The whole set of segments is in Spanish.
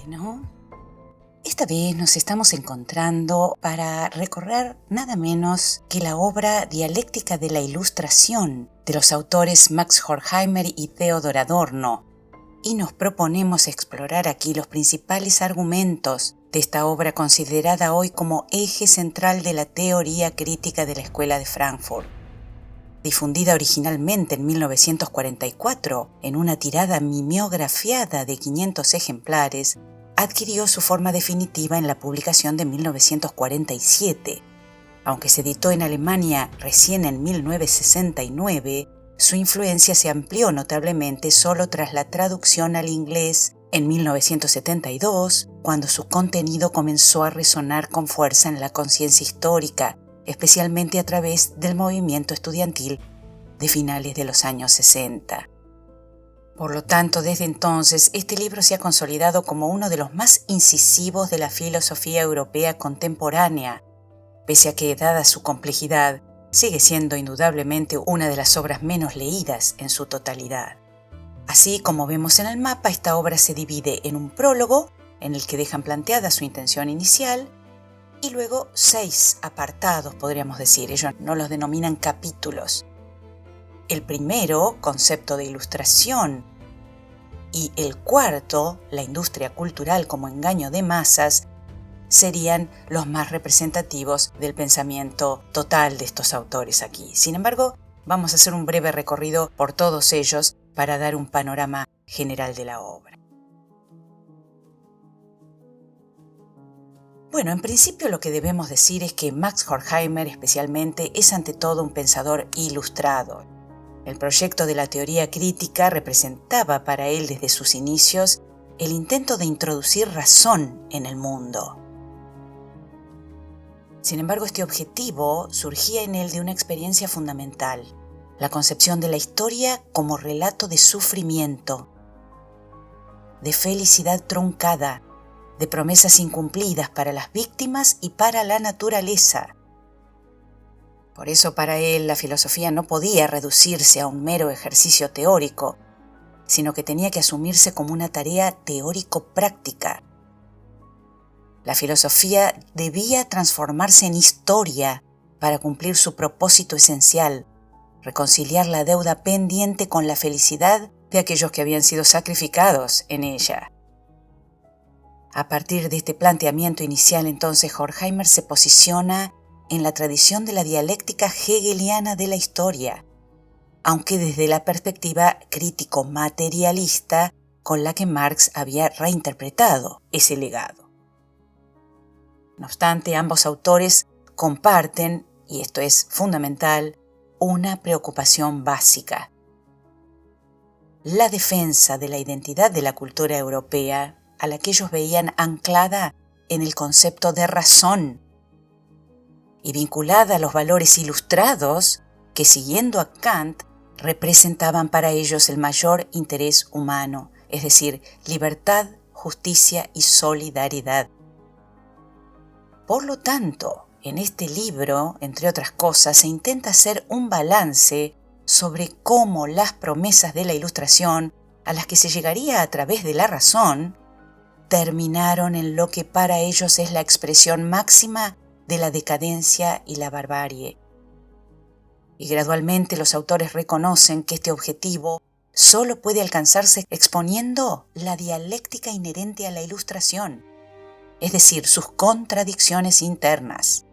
Bueno, esta vez nos estamos encontrando para recorrer nada menos que la obra Dialéctica de la Ilustración de los autores Max Horkheimer y Theodor Adorno, y nos proponemos explorar aquí los principales argumentos de esta obra considerada hoy como eje central de la teoría crítica de la Escuela de Frankfurt. Difundida originalmente en 1944 en una tirada mimeografiada de 500 ejemplares, adquirió su forma definitiva en la publicación de 1947. Aunque se editó en Alemania recién en 1969, su influencia se amplió notablemente solo tras la traducción al inglés en 1972, cuando su contenido comenzó a resonar con fuerza en la conciencia histórica, especialmente a través del movimiento estudiantil de finales de los años 60. Por lo tanto, desde entonces, este libro se ha consolidado como uno de los más incisivos de la filosofía europea contemporánea, pese a que, dada su complejidad, sigue siendo indudablemente una de las obras menos leídas en su totalidad. Así como vemos en el mapa, esta obra se divide en un prólogo, en el que dejan planteada su intención inicial, y luego 6 apartados, podríamos decir. Ellos no los denominan capítulos. El primero, concepto de ilustración, y el cuarto, la industria cultural como engaño de masas, serían los más representativos del pensamiento total de estos autores aquí. Sin embargo, vamos a hacer un breve recorrido por todos ellos para dar un panorama general de la obra. Bueno, en principio lo que debemos decir es que Max Horkheimer especialmente es ante todo un pensador ilustrado. El proyecto de la teoría crítica representaba para él desde sus inicios el intento de introducir razón en el mundo. Sin embargo, este objetivo surgía en él de una experiencia fundamental, la concepción de la historia como relato de sufrimiento, de felicidad truncada, de promesas incumplidas para las víctimas y para la naturaleza. Por eso para él la filosofía no podía reducirse a un mero ejercicio teórico, sino que tenía que asumirse como una tarea teórico-práctica. La filosofía debía transformarse en historia para cumplir su propósito esencial, reconciliar la deuda pendiente con la felicidad de aquellos que habían sido sacrificados en ella. A partir de este planteamiento inicial, entonces, Horkheimer se posiciona en la tradición de la dialéctica hegeliana de la historia, aunque desde la perspectiva crítico-materialista con la que Marx había reinterpretado ese legado. No obstante, ambos autores comparten, y esto es fundamental, una preocupación básica: la defensa de la identidad de la cultura europea, a la que ellos veían anclada en el concepto de razón y vinculada a los valores ilustrados que, siguiendo a Kant, representaban para ellos el mayor interés humano, es decir, libertad, justicia y solidaridad. Por lo tanto, en este libro, entre otras cosas, se intenta hacer un balance sobre cómo las promesas de la Ilustración, a las que se llegaría a través de la razón, terminaron en lo que para ellos es la expresión máxima de la decadencia y la barbarie. Y gradualmente los autores reconocen que este objetivo solo puede alcanzarse exponiendo la dialéctica inherente a la Ilustración, es decir, sus contradicciones internas.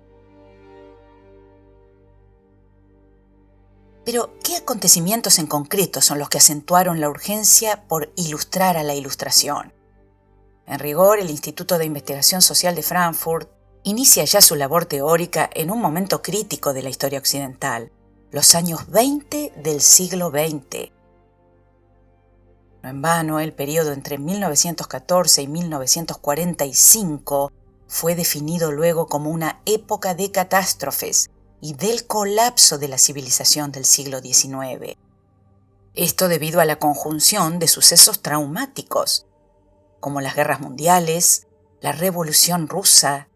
Pero, ¿qué acontecimientos en concreto son los que acentuaron la urgencia por ilustrar a la Ilustración? En rigor, el Instituto de Investigación Social de Frankfurt inicia ya su labor teórica en un momento crítico de la historia occidental, los años 20 del siglo XX. No en vano, el periodo entre 1914 y 1945 fue definido luego como una época de catástrofes y del colapso de la civilización del siglo XIX. Esto debido a la conjunción de sucesos traumáticos, como las guerras mundiales, la Revolución Rusa,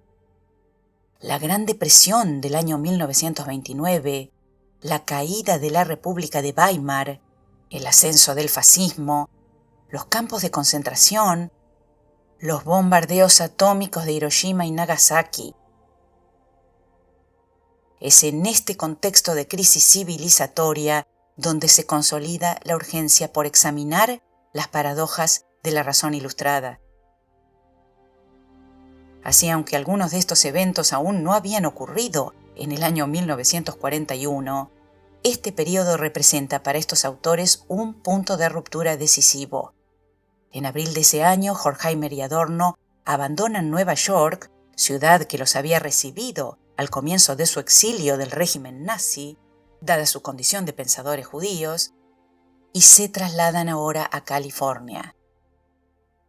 la Gran Depresión del año 1929, la caída de la República de Weimar, el ascenso del fascismo, los campos de concentración, los bombardeos atómicos de Hiroshima y Nagasaki. Es en este contexto de crisis civilizatoria donde se consolida la urgencia por examinar las paradojas de la razón ilustrada. Así, aunque algunos de estos eventos aún no habían ocurrido en el año 1941, este periodo representa para estos autores un punto de ruptura decisivo. En abril de ese año, Horkheimer y Adorno abandonan Nueva York, ciudad que los había recibido al comienzo de su exilio del régimen nazi, dada su condición de pensadores judíos, y se trasladan ahora a California.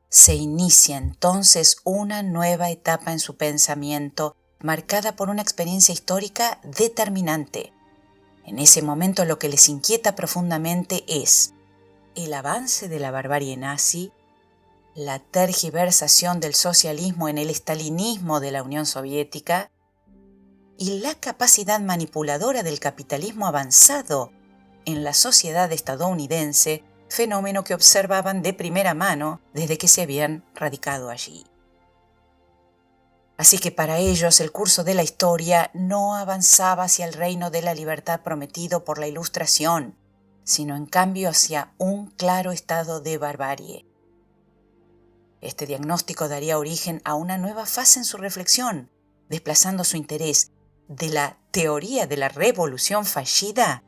Se inicia entonces una nueva etapa en su pensamiento, marcada por una experiencia histórica determinante. En ese momento lo que les inquieta profundamente es el avance de la barbarie nazi, la tergiversación del socialismo en el estalinismo de la Unión Soviética y la capacidad manipuladora del capitalismo avanzado en la sociedad estadounidense, fenómeno que observaban de primera mano desde que se habían radicado allí. Así que para ellos el curso de la historia no avanzaba hacia el reino de la libertad prometido por la Ilustración, sino en cambio hacia un claro estado de barbarie. Este diagnóstico daría origen a una nueva fase en su reflexión, desplazando su interés de la teoría de la revolución fallida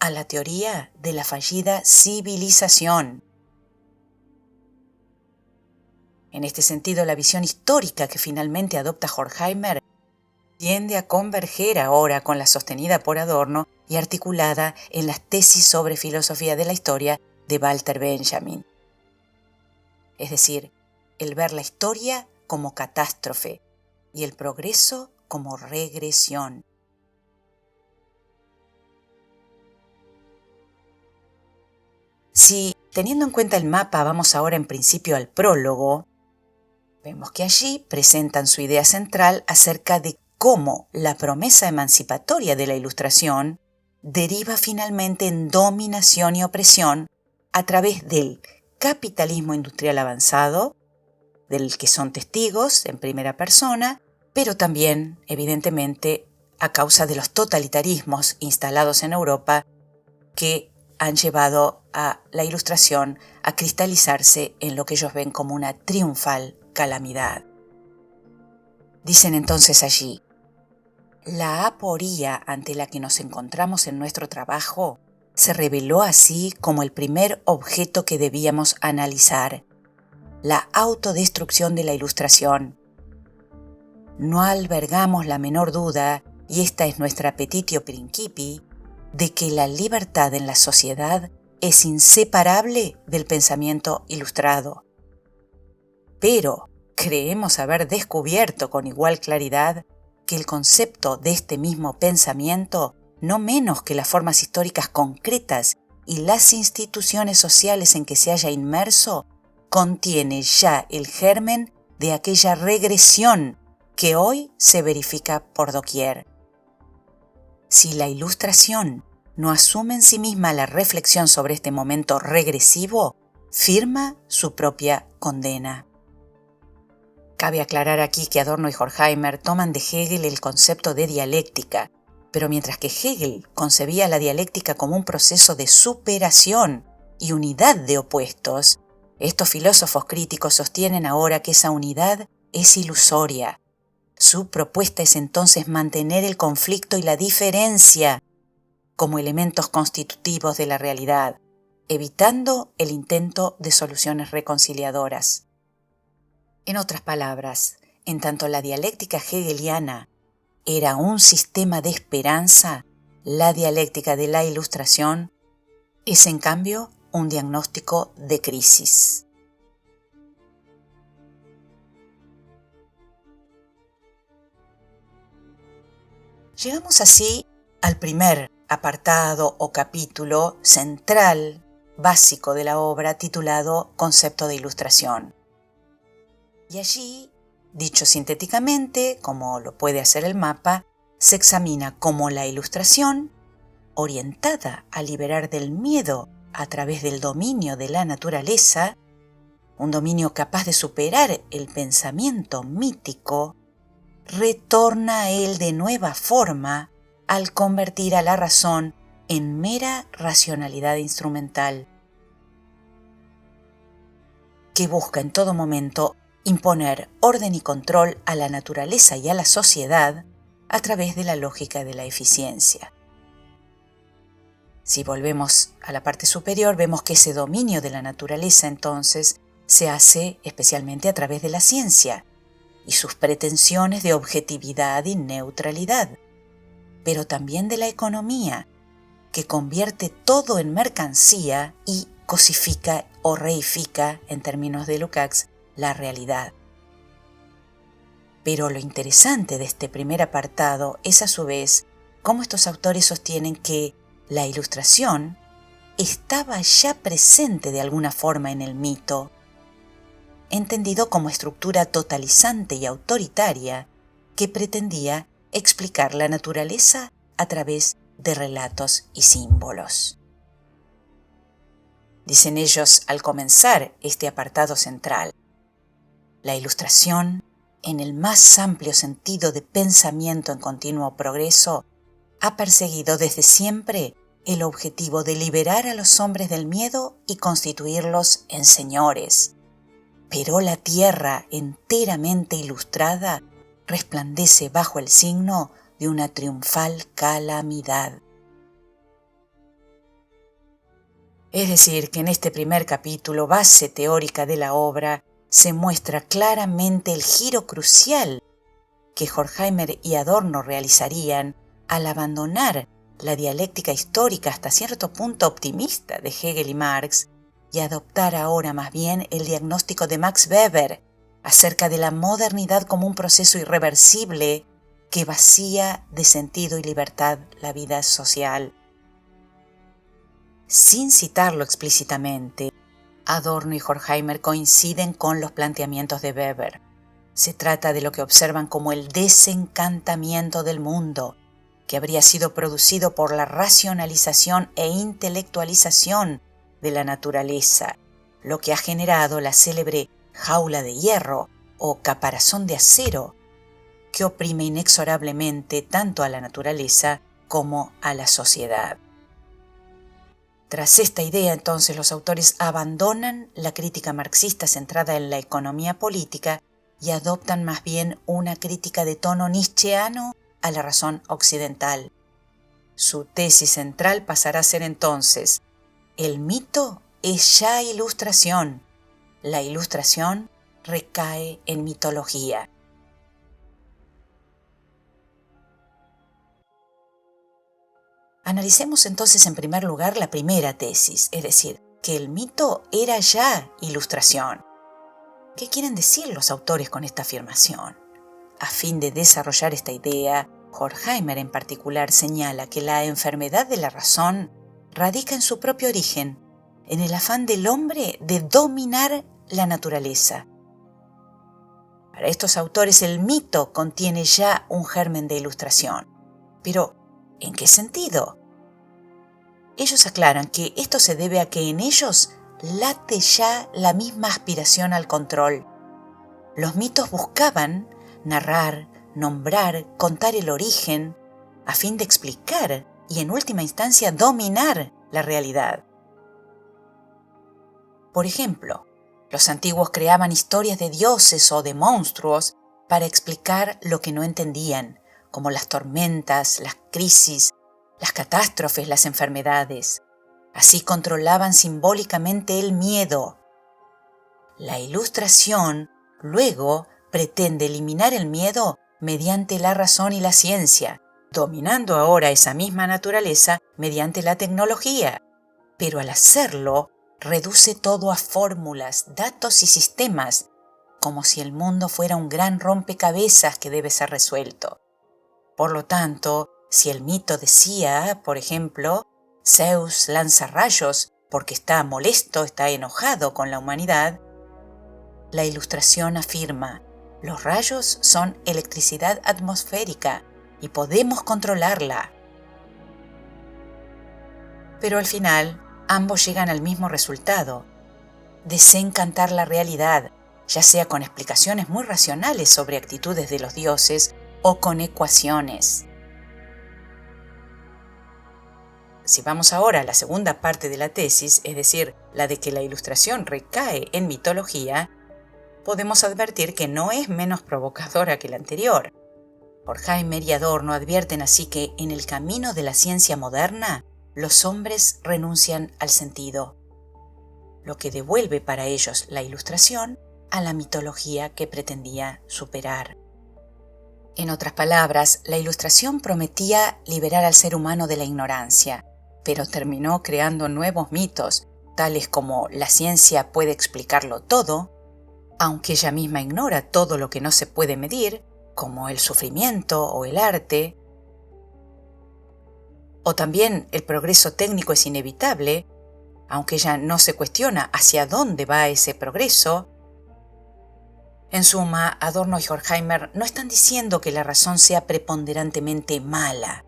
a la teoría de la fallida civilización. En este sentido, la visión histórica que finalmente adopta Horkheimer tiende a converger ahora con la sostenida por Adorno y articulada en las tesis sobre filosofía de la historia de Walter Benjamin. Es decir, el ver la historia como catástrofe y el progreso como regresión. Si, teniendo en cuenta el mapa, vamos ahora en principio al prólogo, vemos que allí presentan su idea central acerca de cómo la promesa emancipatoria de la Ilustración deriva finalmente en dominación y opresión a través del capitalismo industrial avanzado, del que son testigos en primera persona, pero también, evidentemente, a causa de los totalitarismos instalados en Europa que han llevado a la Ilustración a cristalizarse en lo que ellos ven como una triunfal calamidad. Dicen entonces allí: la aporía ante la que nos encontramos en nuestro trabajo se reveló así como el primer objeto que debíamos analizar, la autodestrucción de la Ilustración. No albergamos la menor duda, y esta es nuestra petitio principii, de que la libertad en la sociedad es inseparable del pensamiento ilustrado. Pero creemos haber descubierto con igual claridad que el concepto de este mismo pensamiento, no menos que las formas históricas concretas y las instituciones sociales en que se haya inmerso, contiene ya el germen de aquella regresión que hoy se verifica por doquier. Si la Ilustración no asume en sí misma la reflexión sobre este momento regresivo, firma su propia condena. Cabe aclarar aquí que Adorno y Horkheimer toman de Hegel el concepto de dialéctica, pero mientras que Hegel concebía la dialéctica como un proceso de superación y unidad de opuestos, estos filósofos críticos sostienen ahora que esa unidad es ilusoria. Su propuesta es entonces mantener el conflicto y la diferencia como elementos constitutivos de la realidad, evitando el intento de soluciones reconciliadoras. En otras palabras, en tanto la dialéctica hegeliana era un sistema de esperanza, la dialéctica de la Ilustración es en cambio un diagnóstico de crisis. Llegamos así al primer apartado o capítulo central, básico de la obra, titulado Concepto de Ilustración. Y allí, dicho sintéticamente, como lo puede hacer el mapa, se examina cómo la Ilustración, orientada a liberar del miedo a través del dominio de la naturaleza, un dominio capaz de superar el pensamiento mítico, retorna a él de nueva forma al convertir a la razón en mera racionalidad instrumental, que busca en todo momento imponer orden y control a la naturaleza y a la sociedad a través de la lógica de la eficiencia. Si volvemos a la parte superior, vemos que ese dominio de la naturaleza entonces se hace especialmente a través de la ciencia y sus pretensiones de objetividad y neutralidad, pero también de la economía, que convierte todo en mercancía y cosifica o reifica, en términos de Lukács, la realidad. Pero lo interesante de este primer apartado es a su vez cómo estos autores sostienen que la ilustración estaba ya presente de alguna forma en el mito, entendido como estructura totalizante y autoritaria que pretendía explicar la naturaleza a través de relatos y símbolos. Dicen ellos al comenzar este apartado central: la ilustración, en el más amplio sentido de pensamiento en continuo progreso, ha perseguido desde siempre el objetivo de liberar a los hombres del miedo y constituirlos en señores. Pero la tierra enteramente ilustrada resplandece bajo el signo de una triunfal calamidad. Es decir, que en este primer capítulo, base teórica de la obra, se muestra claramente el giro crucial que Horkheimer y Adorno realizarían al abandonar la dialéctica histórica hasta cierto punto optimista de Hegel y Marx y adoptar ahora más bien el diagnóstico de Max Weber acerca de la modernidad como un proceso irreversible que vacía de sentido y libertad la vida social. Sin citarlo explícitamente, Adorno y Horkheimer coinciden con los planteamientos de Weber. Se trata de lo que observan como el desencantamiento del mundo, que habría sido producido por la racionalización e intelectualización de la naturaleza, lo que ha generado la célebre jaula de hierro o caparazón de acero, que oprime inexorablemente tanto a la naturaleza como a la sociedad. Tras esta idea, entonces, los autores abandonan la crítica marxista centrada en la economía política y adoptan más bien una crítica de tono nietzscheano a la razón occidental. Su tesis central pasará a ser entonces: el mito es ya ilustración, la ilustración recae en mitología. Analicemos entonces en primer lugar la primera tesis, es decir, que el mito era ya ilustración. ¿Qué quieren decir los autores con esta afirmación? A fin de desarrollar esta idea, Horkheimer en particular señala que la enfermedad de la razón radica en su propio origen, en el afán del hombre de dominar la naturaleza. Para estos autores el mito contiene ya un germen de ilustración. Pero, ¿en qué sentido? Ellos aclaran que esto se debe a que en ellos late ya la misma aspiración al control. Los mitos buscaban narrar, nombrar, contar el origen, a fin de explicar y en última instancia dominar la realidad. Por ejemplo, los antiguos creaban historias de dioses o de monstruos para explicar lo que no entendían, como las tormentas, las crisis, las catástrofes, las enfermedades. Así controlaban simbólicamente el miedo. La ilustración, luego, pretende eliminar el miedo mediante la razón y la ciencia, dominando ahora esa misma naturaleza mediante la tecnología. Pero al hacerlo, reduce todo a fórmulas, datos y sistemas, como si el mundo fuera un gran rompecabezas que debe ser resuelto. Por lo tanto, si el mito decía, por ejemplo, Zeus lanza rayos porque está molesto, está enojado con la humanidad, la ilustración afirma: los rayos son electricidad atmosférica y podemos controlarla. Pero al final, ambos llegan al mismo resultado. desencantar la realidad, ya sea con explicaciones muy racionales sobre actitudes de los dioses o con ecuaciones. Si vamos ahora a la segunda parte de la tesis, es decir, la de que la ilustración recae en mitología, podemos advertir que no es menos provocadora que la anterior. Horkheimer y Adorno advierten así que en el camino de la ciencia moderna, los hombres renuncian al sentido, lo que devuelve para ellos la ilustración a la mitología que pretendía superar. En otras palabras, la ilustración prometía liberar al ser humano de la ignorancia, pero terminó creando nuevos mitos, tales como la ciencia puede explicarlo todo, aunque ella misma ignora todo lo que no se puede medir, como el sufrimiento o el arte. O también el progreso técnico es inevitable, aunque ella no se cuestiona hacia dónde va ese progreso. En suma, Adorno y Horkheimer no están diciendo que la razón sea preponderantemente mala,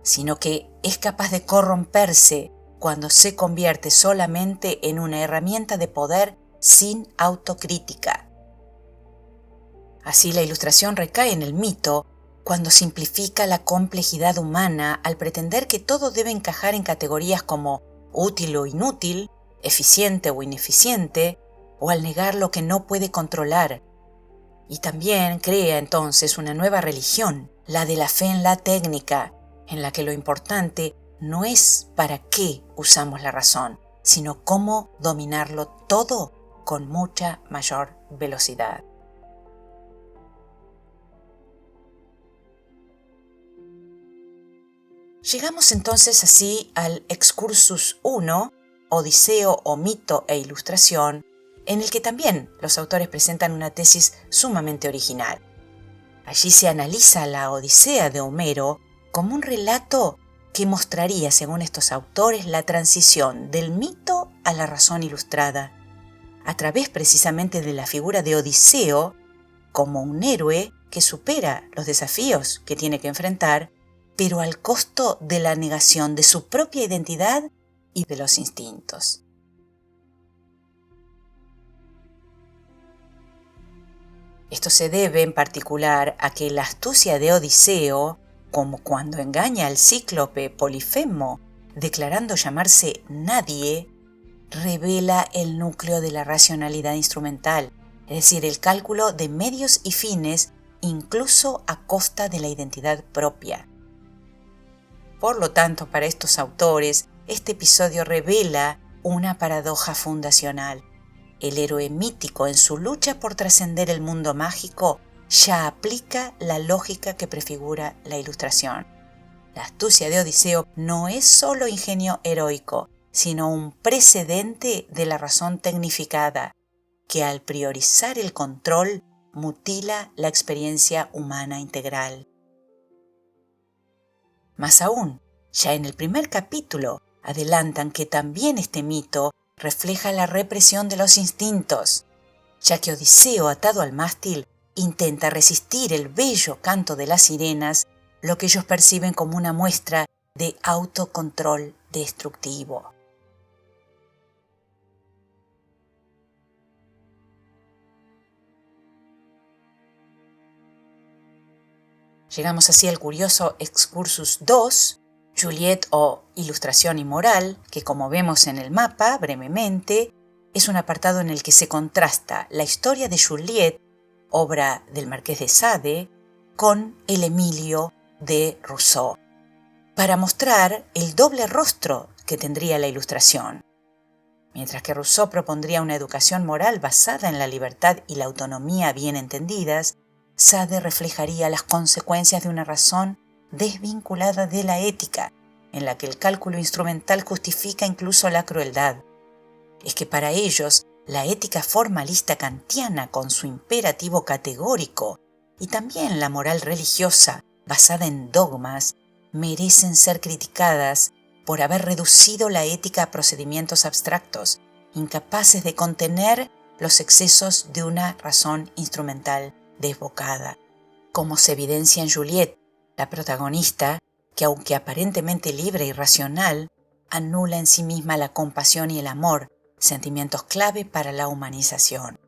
sino que es capaz de corromperse cuando se convierte solamente en una herramienta de poder sin autocrítica. Así la ilustración recae en el mito cuando simplifica la complejidad humana al pretender que todo debe encajar en categorías como útil o inútil, eficiente o ineficiente, o al negar lo que no puede controlar. Y también crea entonces una nueva religión, la de la fe en la técnica, en la que lo importante no es para qué usamos la razón, sino cómo dominarlo todo con mucha mayor velocidad. Llegamos entonces así al Excursus 1, Odiseo o mito e ilustración, en el que también los autores presentan una tesis sumamente original. Allí se analiza la Odisea de Homero como un relato que mostraría, según estos autores, la transición del mito a la razón ilustrada, a través precisamente de la figura de Odiseo como un héroe que supera los desafíos que tiene que enfrentar, pero al costo de la negación de su propia identidad y de los instintos. Esto se debe en particular a que la astucia de Odiseo, como cuando engaña al cíclope Polifemo, declarando llamarse nadie, revela el núcleo de la racionalidad instrumental, es decir, el cálculo de medios y fines, incluso a costa de la identidad propia. Por lo tanto, para estos autores, este episodio revela una paradoja fundacional. El héroe mítico, en su lucha por trascender el mundo mágico, ya aplica la lógica que prefigura la ilustración. La astucia de Odiseo no es solo ingenio heroico, sino un precedente de la razón tecnificada, que al priorizar el control mutila la experiencia humana integral. Más aún, ya en el primer capítulo adelantan que también este mito refleja la represión de los instintos, ya que Odiseo, atado al mástil, intenta resistir el bello canto de las sirenas, lo que ellos perciben como una muestra de autocontrol destructivo. Llegamos así al curioso Excursus 2, Juliet o Ilustración y Moral, que como vemos en el mapa brevemente, es un apartado en el que se contrasta la historia de Juliet, obra del Marqués de Sade, con el Emilio de Rousseau, para mostrar el doble rostro que tendría la ilustración. Mientras que Rousseau propondría una educación moral basada en la libertad y la autonomía bien entendidas, Sade reflejaría las consecuencias de una razón desvinculada de la ética, en la que el cálculo instrumental justifica incluso la crueldad. Es que para ellos, la ética formalista kantiana con su imperativo categórico y también la moral religiosa basada en dogmas merecen ser criticadas por haber reducido la ética a procedimientos abstractos, incapaces de contener los excesos de una razón instrumental desbocada, como se evidencia en Juliet, la protagonista, que aunque aparentemente libre y racional, anula en sí misma la compasión y el amor, sentimientos clave para la humanización.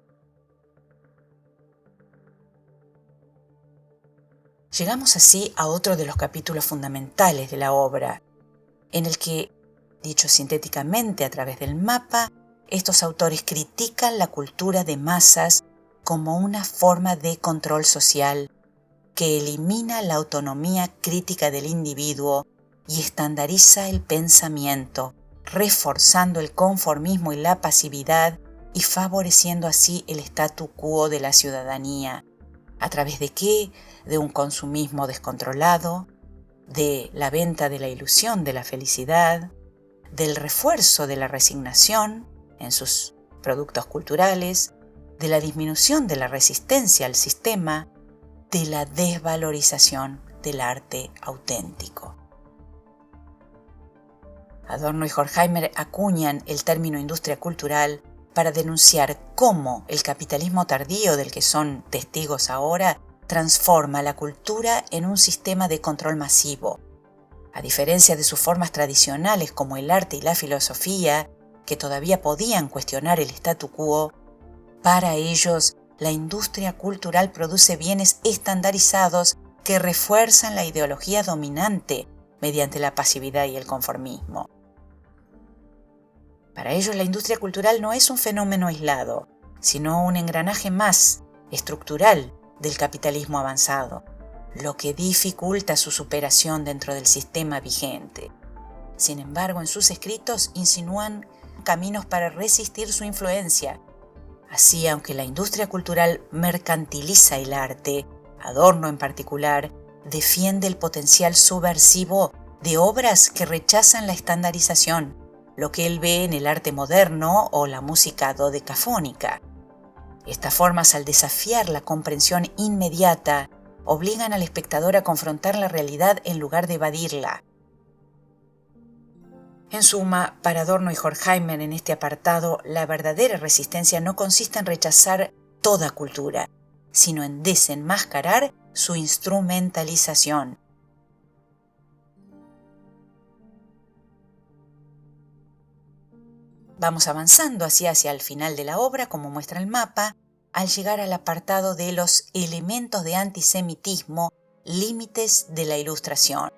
Llegamos así a otro de los capítulos fundamentales de la obra, en el que, dicho sintéticamente a través del mapa, estos autores critican la cultura de masas como una forma de control social que elimina la autonomía crítica del individuo y estandariza el pensamiento, reforzando el conformismo y la pasividad y favoreciendo así el statu quo de la ciudadanía. ¿A través de qué? De un consumismo descontrolado, de la venta de la ilusión de la felicidad, del refuerzo de la resignación en sus productos culturales, de la disminución de la resistencia al sistema, de la desvalorización del arte auténtico. Adorno y Horkheimer acuñan el término industria cultural para denunciar cómo el capitalismo tardío del que son testigos ahora transforma la cultura en un sistema de control masivo. A diferencia de sus formas tradicionales como el arte y la filosofía, que todavía podían cuestionar el statu quo, para ellos la industria cultural produce bienes estandarizados que refuerzan la ideología dominante mediante la pasividad y el conformismo. Para ellos la industria cultural no es un fenómeno aislado, sino un engranaje más estructural del capitalismo avanzado, lo que dificulta su superación dentro del sistema vigente. Sin embargo, en sus escritos insinúan caminos para resistir su influencia. Así, aunque la industria cultural mercantiliza el arte, Adorno en particular defiende el potencial subversivo de obras que rechazan la estandarización, lo que él ve en el arte moderno o la música dodecafónica. Estas formas, al desafiar la comprensión inmediata, obligan al espectador a confrontar la realidad en lugar de evadirla. En suma, para Adorno y Horkheimer en este apartado, la verdadera resistencia no consiste en rechazar toda cultura, sino en desenmascarar su instrumentalización. Vamos avanzando hacia el final de la obra, como muestra el mapa, al llegar al apartado de los elementos de antisemitismo, límites de la Ilustración.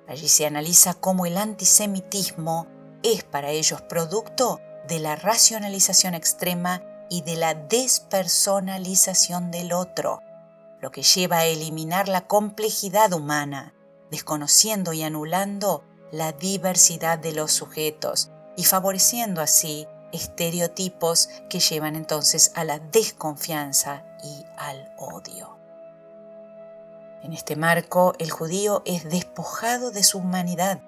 Allí se analiza cómo el antisemitismo es para ellos producto de la racionalización extrema y de la despersonalización del otro, lo que lleva a eliminar la complejidad humana, desconociendo y anulando la diversidad de los sujetos y favoreciendo así estereotipos que llevan entonces a la desconfianza y al odio. En este marco, el judío es despojado de su humanidad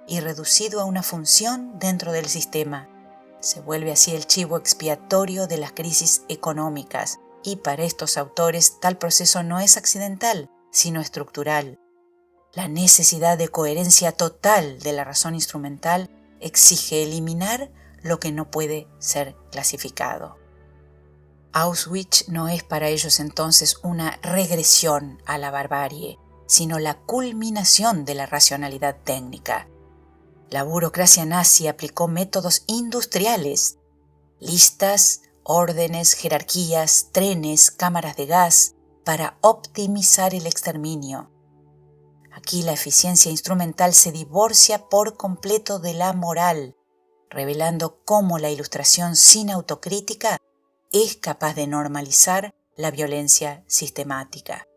y reducido a una función dentro del sistema. Se vuelve así el chivo expiatorio de las crisis económicas, y para estos autores tal proceso no es accidental, sino estructural. La necesidad de coherencia total de la razón instrumental exige eliminar lo que no puede ser clasificado. Auschwitz no es para ellos entonces una regresión a la barbarie, sino la culminación de la racionalidad técnica. La burocracia nazi aplicó métodos industriales, listas, órdenes, jerarquías, trenes, cámaras de gas, para optimizar el exterminio. Aquí la eficiencia instrumental se divorcia por completo de la moral, revelando cómo la Ilustración sin autocrítica es capaz de normalizar la violencia sistemática.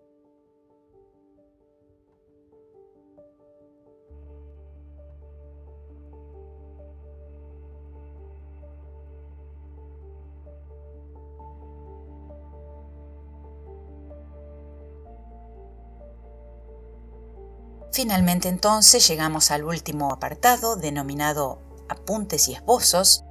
Finalmente entonces llegamos al último apartado denominado Apuntes y Esbozos.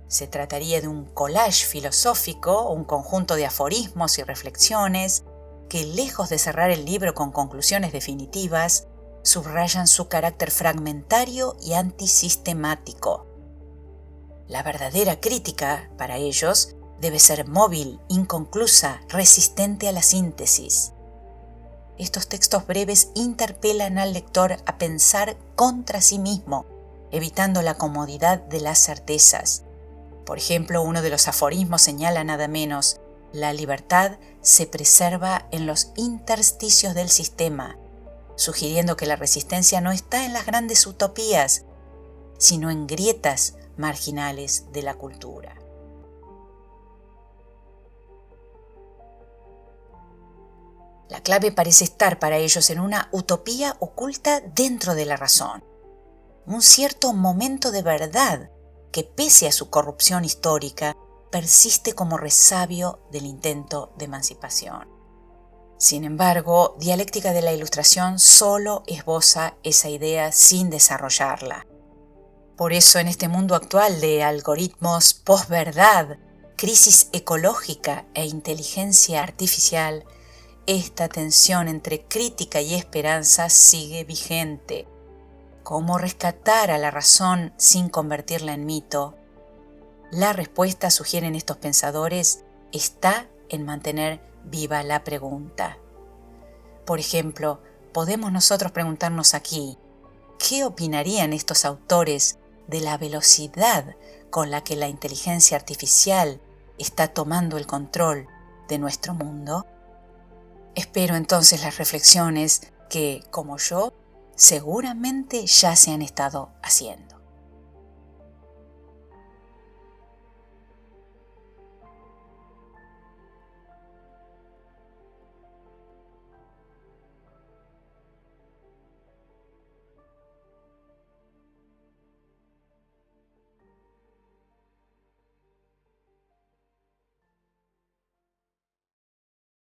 Se trataría de un collage filosófico, un conjunto de aforismos y reflexiones que, lejos de cerrar el libro con conclusiones definitivas, subrayan su carácter fragmentario y antisistemático. La verdadera crítica, para ellos, debe ser móvil, inconclusa, resistente a la síntesis. Estos textos breves interpelan al lector a pensar contra sí mismo, evitando la comodidad de las certezas. Por ejemplo, uno de los aforismos señala nada menos: la libertad se preserva en los intersticios del sistema, sugiriendo que la resistencia no está en las grandes utopías, sino en grietas marginales de la cultura. La clave parece estar para ellos en una utopía oculta dentro de la razón, un cierto momento de verdad que, pese a su corrupción histórica, persiste como resabio del intento de emancipación. Sin embargo, Dialéctica de la Ilustración solo esboza esa idea sin desarrollarla. Por eso, en este mundo actual de algoritmos, posverdad, crisis ecológica e inteligencia artificial, esta tensión entre crítica y esperanza sigue vigente. ¿Cómo rescatar a la razón sin convertirla en mito? La respuesta, sugieren estos pensadores, está en mantener viva la pregunta. Por ejemplo, podemos nosotros preguntarnos aquí: ¿qué opinarían estos autores de la velocidad con la que la inteligencia artificial está tomando el control de nuestro mundo? Espero entonces las reflexiones que, como yo, seguramente ya se han estado haciendo.